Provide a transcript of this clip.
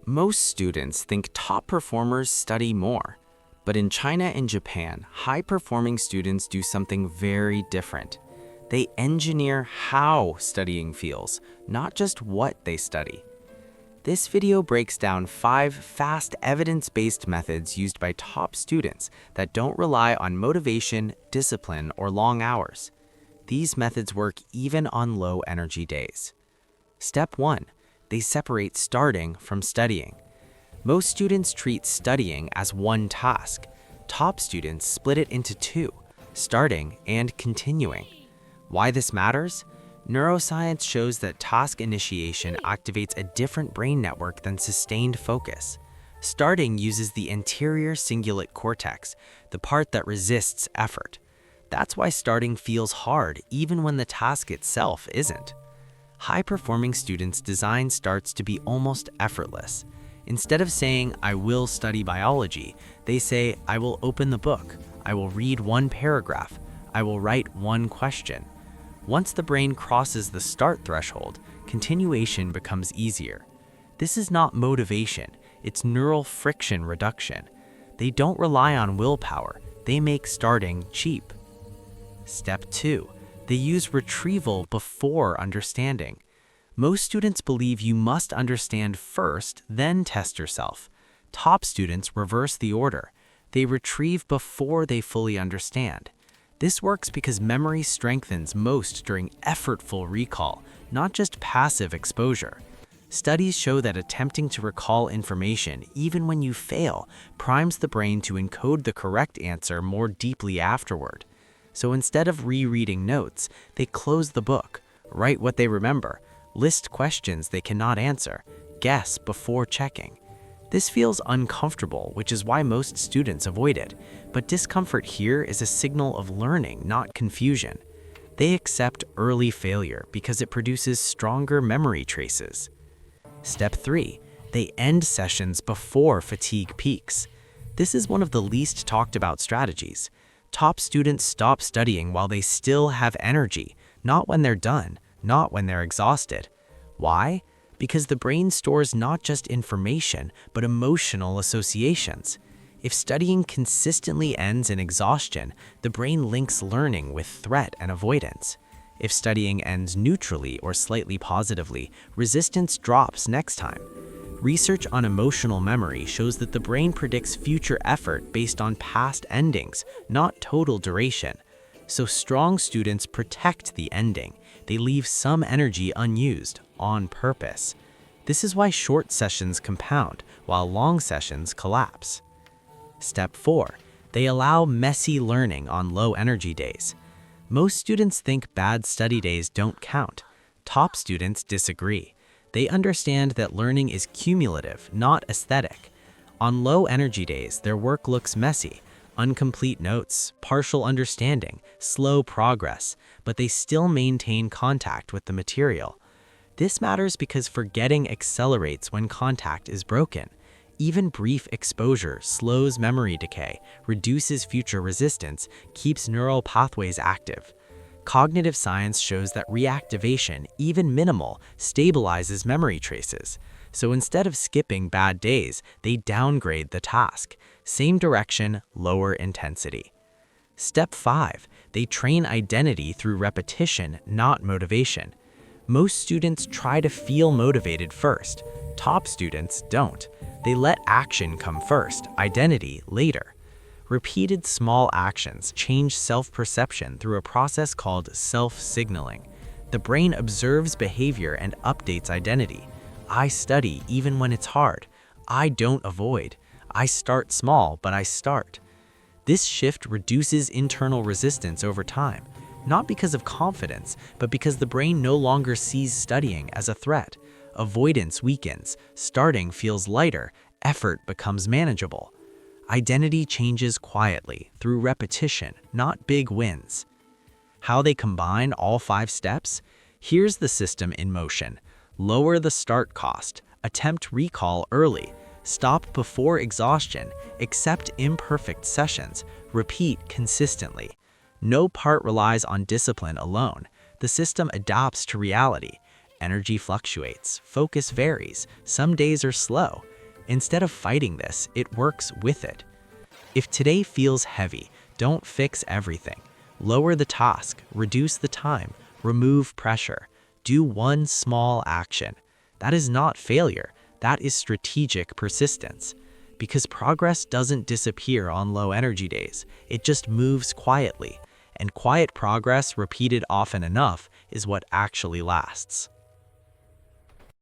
Most students think top performers study more. But in China and Japan, high-performing students do something very different. They engineer how studying feels, not just what they study. This video breaks down 5 fast evidence-based methods used by top students that don't rely on motivation, discipline, or long hours. These methods work even on low-energy days. Step 1. They separate starting from studying. Most students treat studying as one task. Top students split it into 2, starting and continuing. Why this matters? Neuroscience shows that task initiation activates a different brain network than sustained focus. Starting uses the anterior cingulate cortex, the part that resists effort. That's why starting feels hard even when the task itself isn't. High-performing students design starts to be almost effortless. Instead of saying, "I will study biology," they say, "I will open the book. I will read one paragraph. I will write one question." Once the brain crosses the start threshold, continuation becomes easier. This is not motivation, it's neural friction reduction. They don't rely on willpower, they make starting cheap. Step 2. They use retrieval before understanding. Most students believe you must understand first, then test yourself. Top students reverse the order. They retrieve before they fully understand. This works because memory strengthens most during effortful recall, not just passive exposure. Studies show that attempting to recall information, even when you fail, primes the brain to encode the correct answer more deeply afterward. So instead of rereading notes, they close the book, write what they remember, list questions they cannot answer, guess before checking. This feels uncomfortable, which is why most students avoid it, but discomfort here is a signal of learning, not confusion. They accept early failure because it produces stronger memory traces. Step 3. They end sessions before fatigue peaks. This is one of the least talked about strategies. Top students stop studying while they still have energy, not when they're done, not when they're exhausted. Why? Because the brain stores not just information, but emotional associations. If studying consistently ends in exhaustion, the brain links learning with threat and avoidance. If studying ends neutrally or slightly positively, resistance drops next time. Research on emotional memory shows that the brain predicts future effort based on past endings, not total duration. So strong students protect the ending. They leave some energy unused, on purpose. This is why short sessions compound, while long sessions collapse. Step 4. They allow messy learning on low-energy days. Most students think bad study days don't count. Top students disagree. They understand that learning is cumulative, not aesthetic. On low-energy days, their work looks messy. Incomplete notes, partial understanding, slow progress, but they still maintain contact with the material. This matters because forgetting accelerates when contact is broken. Even brief exposure slows memory decay, reduces future resistance, keeps neural pathways active. Cognitive science shows that reactivation, even minimal, stabilizes memory traces. So instead of skipping bad days, they downgrade the task. Same direction, lower intensity. Step 5. They train identity through repetition, not motivation. Most students try to feel motivated first. Top students don't. They let action come first, identity later. Repeated small actions change self-perception through a process called self-signaling. The brain observes behavior and updates identity. I study even when it's hard. I don't avoid. I start small, but I start. This shift reduces internal resistance over time, not because of confidence, but because the brain no longer sees studying as a threat. Avoidance weakens, starting feels lighter, effort becomes manageable. Identity changes quietly through repetition, not big wins. How they combine all 5 steps? Here's the system in motion. Lower the start cost, attempt recall early, stop before exhaustion, accept imperfect sessions, repeat consistently. No part relies on discipline alone. The system adapts to reality. Energy fluctuates, focus varies, some days are slow. Instead of fighting this, it works with it. If today feels heavy, don't fix everything. Lower the task, reduce the time, remove pressure. Do one small action. That is not failure, that is strategic persistence. Because progress doesn't disappear on low energy days, it just moves quietly. And quiet progress repeated often enough is what actually lasts.